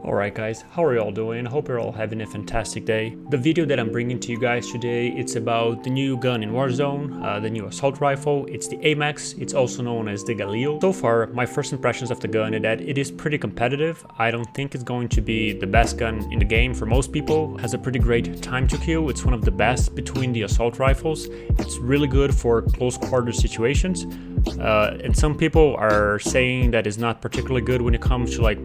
Alright guys, how are you all doing? Hope you're all having a fantastic day. The video that I'm bringing to you guys today, it's about the new gun in Warzone, the new assault rifle. It's the AMAX, it's also known as the Galil. So far, my first impressions of the gun is that it is pretty competitive. I don't think it's going to be the best gun in the game for most people. It has a pretty great time to kill. It's one of the best between the assault rifles. It's really good for close quarter situations. And some people are saying that it's not particularly good when it comes to like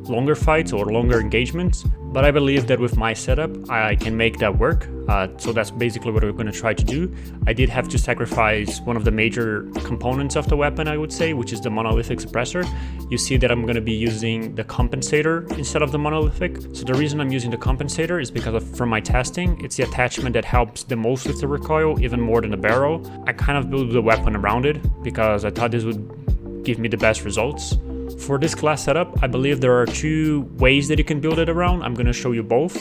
longer fights or longer engagements, but I believe that with my setup I can make that work. So that's basically what we're going to try to do. I did have to sacrifice one of the major components of the weapon, I would say, which is the monolithic suppressor. You see that I'm going to be using the compensator instead of the monolithic. So the reason I'm using the compensator is because from my testing, it's the attachment that helps the most with the recoil, even more than the barrel. I kind of built the weapon around it because I thought this would give me the best results. For this class setup, I believe there are two ways that you can build it around. I'm going to show you both.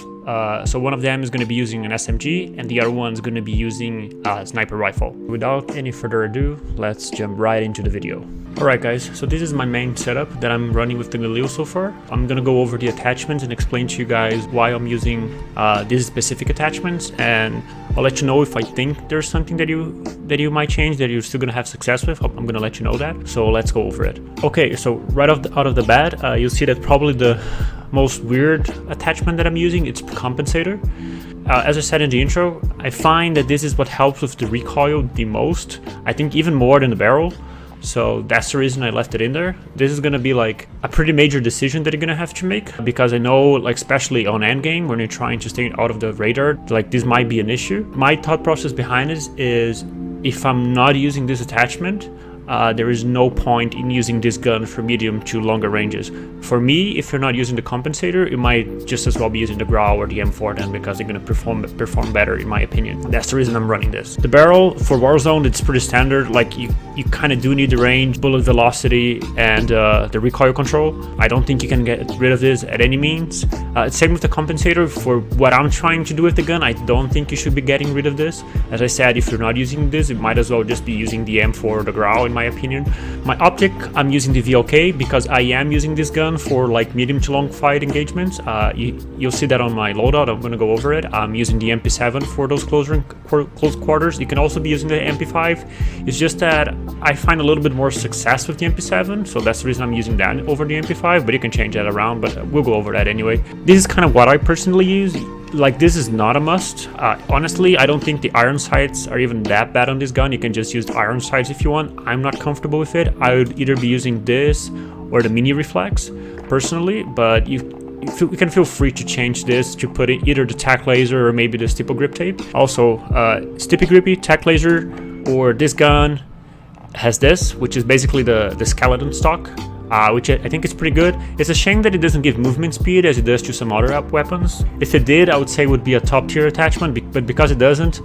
So one of them is going to be using an SMG and the other one is going to be using a sniper rifle. Without any further ado, let's jump right into the video. Alright guys, so this is my main setup that I'm running with the Galil so far. I'm going to go over the attachments and explain to you guys why I'm using these specific attachments, and I'll let you know if I think there's something that you might change that you're still going to have success with. I'm going to let you know that. So let's go over it. Okay, so right out of the bat, you'll see that probably the most weird attachment that I'm using, it's compensator. As I said in the intro, I find that this is what helps with the recoil the most. I think even more than the barrel. So that's the reason I left it in there. This is going to be like a pretty major decision that you're going to have to make, because I know, like, especially on endgame when you're trying to stay out of the radar, like this might be an issue. My thought process behind this is, if I'm not using this attachment, there is no point in using this gun for medium to longer ranges. For me, if you're not using the compensator, you might just as well be using the Growl or the M4 then, because they're going to perform better in my opinion. That's the reason I'm running this. The barrel for Warzone, it's pretty standard. Like you kind of do need the range, bullet velocity, and the recoil control. I don't think you can get rid of this at any means. Same with the compensator. For what I'm trying to do with the gun, I don't think you should be getting rid of this. As I said, if you're not using this, you might as well just be using the M4 or the Growl in my opinion. My optic, I'm using the VLK because I am using this gun for like medium to long fight engagements. You'll see that on my loadout. I'm going to go over it. I'm using the MP7 for those close quarters. You can also be using the MP5. It's just that I find a little bit more success with the MP7, so that's the reason I'm using that over the MP5, but you can change that around, but we'll go over that anyway. This is kind of what I personally use. Like, this is not a must. Honestly, I don't think the iron sights are even that bad on this gun. You can just use the iron sights if you want. I'm not comfortable with it. I would either be using this or the mini reflex personally, but you can feel free to change this to put in either the tack laser or maybe the stipple grip tape. Also, stippy grippy, tack laser, or this gun has this, which is basically the skeleton stock. Which I think is pretty good. It's a shame that it doesn't give movement speed as it does to some other weapons. If it did, I would say it would be a top tier attachment, but because it doesn't,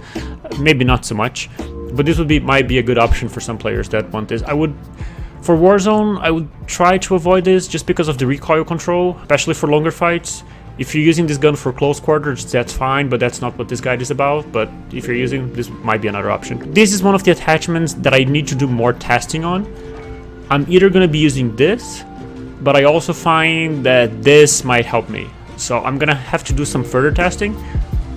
maybe not so much. But this might be a good option for some players that want this. For Warzone, I would try to avoid this just because of the recoil control, especially for longer fights. If you're using this gun for close quarters, that's fine, but that's not what this guide is about. But if you're using this, might be another option. This is one of the attachments that I need to do more testing on. I'm either going to be using this, but I also find that this might help me. So I'm going to have to do some further testing.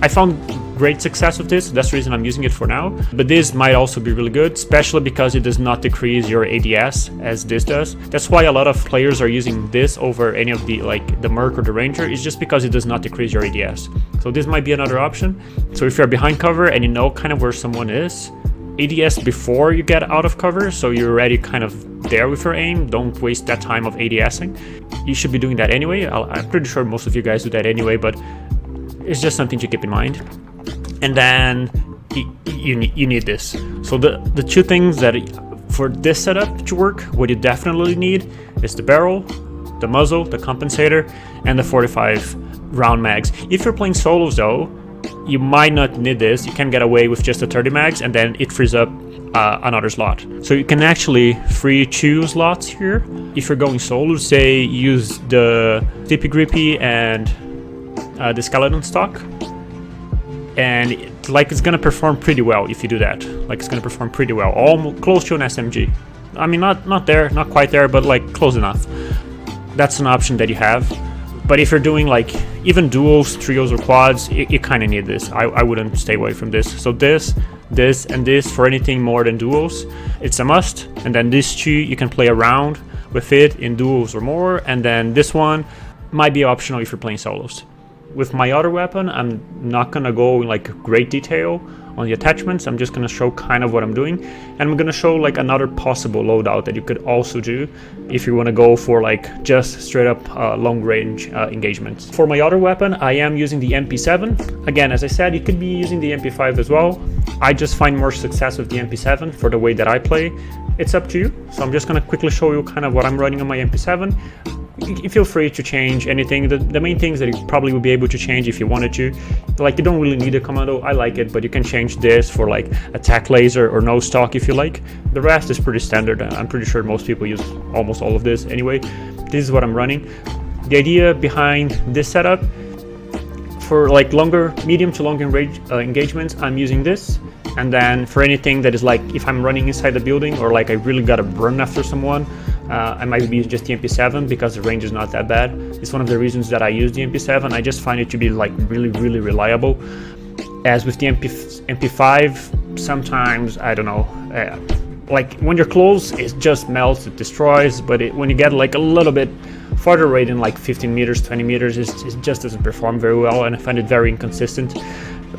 I found great success with this. That's the reason I'm using it for now. But this might also be really good, especially because it does not decrease your ADS as this does. That's why a lot of players are using this over any of the, like the Merc or the Ranger, is just because it does not decrease your ADS. So this might be another option. So if you're behind cover and you know kind of where someone is, ADS before you get out of cover, so you're already kind of there with your aim. Don't waste that time of ADSing. You should be doing that anyway. I'm pretty sure most of you guys do that anyway, but it's just something to keep in mind. And then you need this. So the two things that for this setup to work, what you definitely need is the barrel, the muzzle, the compensator, and the 45 round mags. If you're playing solos though, you might not need this. You can get away with just the 30 mags, and then it frees up another slot. So you can actually free 2 slots here. If you're going solo, say use the Stippy Grippy and the skeleton stock, and it's gonna perform pretty well if you do that. Like, it's gonna perform pretty well, almost close to an SMG. I mean, not there, not quite there, but like close enough. That's an option that you have. But if you're doing like even duos, trios, or quads, you kind of need this. I wouldn't stay away from this. So this, and this for anything more than duos, it's a must. And then this two, you can play around with it in duos or more. And then this one might be optional if you're playing solos. With my other weapon, I'm not gonna go in like great detail on the attachments. I'm just gonna show kind of what I'm doing, and I'm gonna show like another possible loadout that you could also do if you want to go for like just straight up long range engagements. For my other weapon, I am using the MP7. Again, as I said, you could be using the MP5 as well. I just find more success with the MP7 for the way that I play. It's up to you. So I'm just gonna quickly show you kind of what I'm running on my MP7. You feel free to change anything. The main things that you probably would be able to change if you wanted to, like you don't really need a commando. I like it, but you can change this for like attack laser or no stock if you like. The rest is pretty standard. I'm pretty sure most people use almost all of this anyway. This is what I'm running. The idea behind this setup, for like longer, medium to long range engagements, I'm using this. And then for anything that is like if I'm running inside the building or like I really gotta run after someone, I might be using just the MP7 because the range is not that bad. It's one of the reasons that I use the MP7. I just find it to be like really reliable. As with the MP5, sometimes, I don't know, like when you're close, it just melts, it destroys, but when you get like a little bit farther away than like 15 meters, 20 meters, it just doesn't perform very well, and I find it very inconsistent.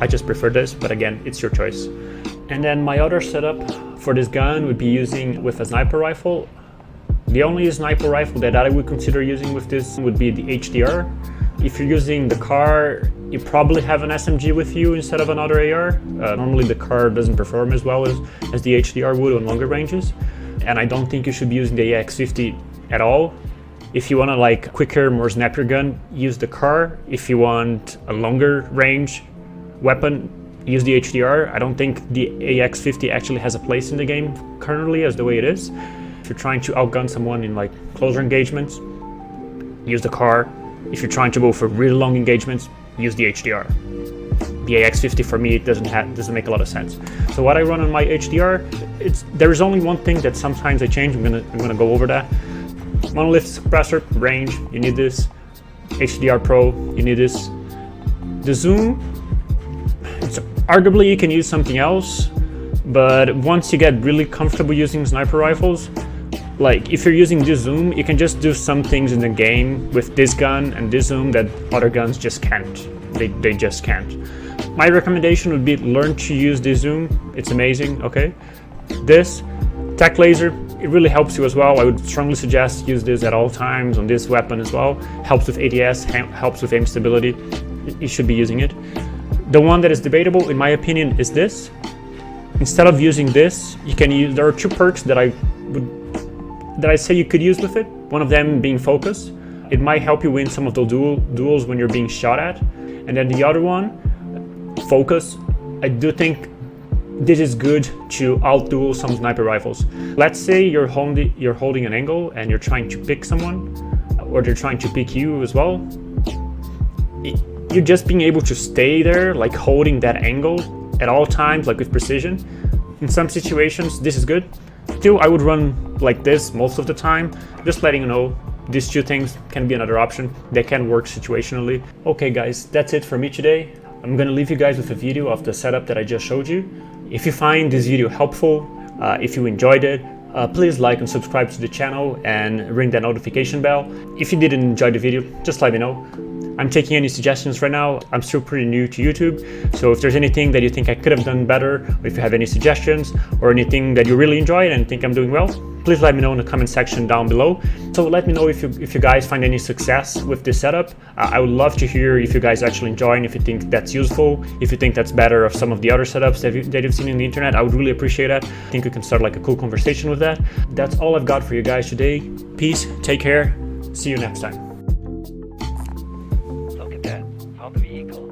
I just prefer this, but again, it's your choice. And then my other setup for this gun would be using with a sniper rifle. The only sniper rifle that I would consider using with this would be the HDR. If you're using the CAR, you probably have an SMG with you instead of another AR. Normally the CAR doesn't perform as well as the HDR would on longer ranges. And I don't think you should be using the AX50 at all. If you want to like quicker, more snappier gun, use the CAR. If you want a longer range weapon, use the HDR. I don't think the AX50 actually has a place in the game currently as the way it is. If you're trying to outgun someone in like closer engagements, use the CAR. If you're trying to go for really long engagements, use the HDR. The AX50 for me doesn't make a lot of sense. So what I run on my HDR, there is only one thing that sometimes I change. I'm gonna go over that. Monolith suppressor, range, you need this. HDR Pro, you need this. The zoom, arguably you can use something else, but once you get really comfortable using sniper rifles, like if you're using this zoom, you can just do some things in the game with this gun and this zoom that other guns just can't. They just can't. My recommendation would be learn to use this zoom. It's amazing, okay? This attack laser, it really helps you as well. I would strongly suggest use this at all times on this weapon as well. Helps with ADS, helps with aim stability. You should be using it. The one that is debatable, in my opinion, is this. Instead of using this, you can use, there are two perks that I say you could use with it. One of them being focus. It might help you win some of the duels when you're being shot at. And then the other one, focus. I do think this is good to outduel some sniper rifles. Let's say you're holding an angle and you're trying to pick someone, or they're trying to pick you as well. You're just being able to stay there, like holding that angle at all times, like with precision. In some situations, this is good. Still, I would run like this most of the time, just letting you know these two things can be another option. They can work situationally. Okay guys, that's it for me today. I'm gonna leave you guys with a video of the setup that I just showed you. If you find this video helpful, if you enjoyed it, please like and subscribe to the channel and ring that notification bell. If you didn't enjoy the video, just let me know. I'm taking any suggestions right now. I'm still pretty new to YouTube, so if there's anything that you think I could have done better, or if you have any suggestions or anything that you really enjoyed and think I'm doing well, please let me know in the comment section down below. So let me know if you guys find any success with this setup. I would love to hear if you guys actually enjoy and if you think that's useful, if you think that's better of some of the other setups that you've seen in the internet. I would really appreciate that. I think we can start like a cool conversation with that. That's all I've got for you guys today. Peace, take care, see you next time. The vehicle.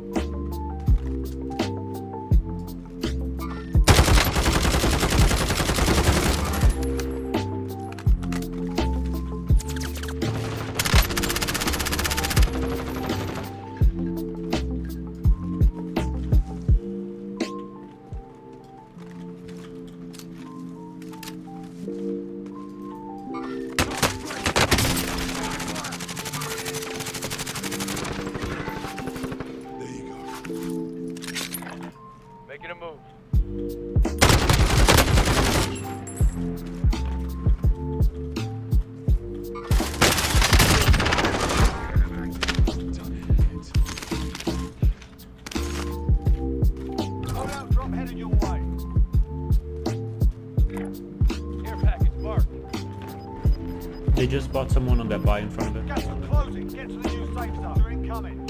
They just bought someone on that buy in front of it. Gas is closing. Get to the new safe zone. They're incoming.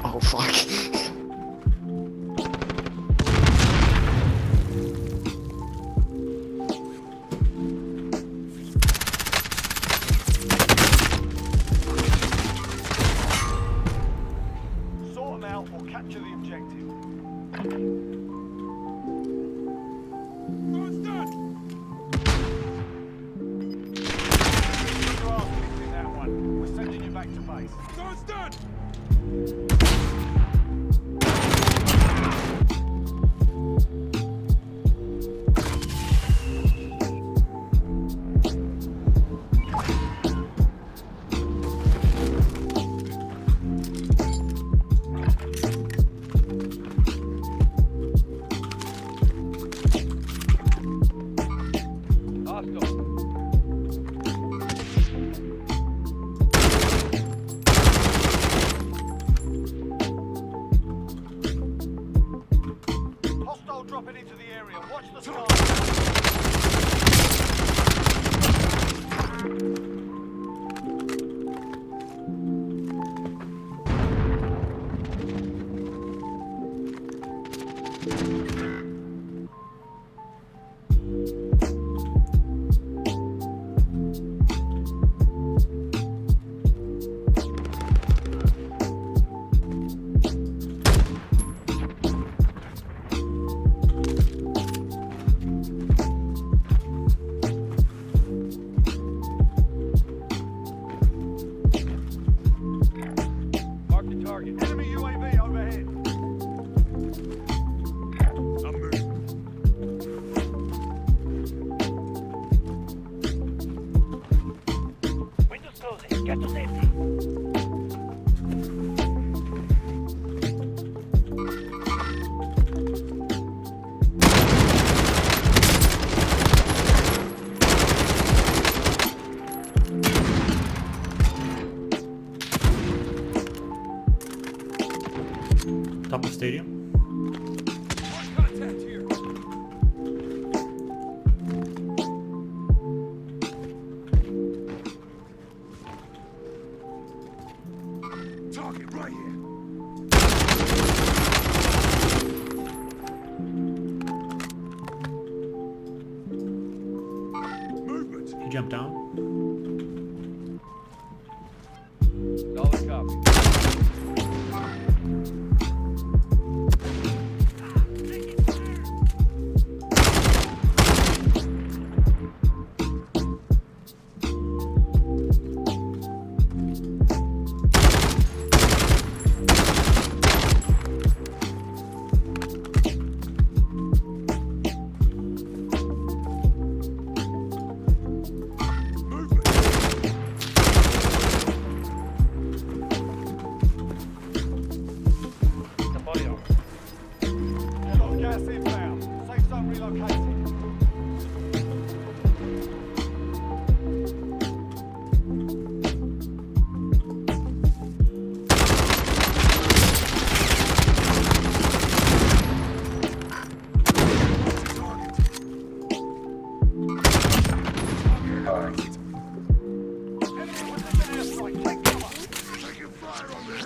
Oh fuck. Sort them out or capture the objective. Your ass kicked in that one. We're sending you back to base. Hostile. Hostile dropping into the area. Watch the sky. Mark the target. Enemy UAV overhead. Windows closing. Get to safety. Top of stadium. Contact here. Target right here. Movement. He jumped down. Solid copy. The body armor. Got gas inbound. Safe zone relocated. Enemy within an airstrike. Take cover. Taking fire on this.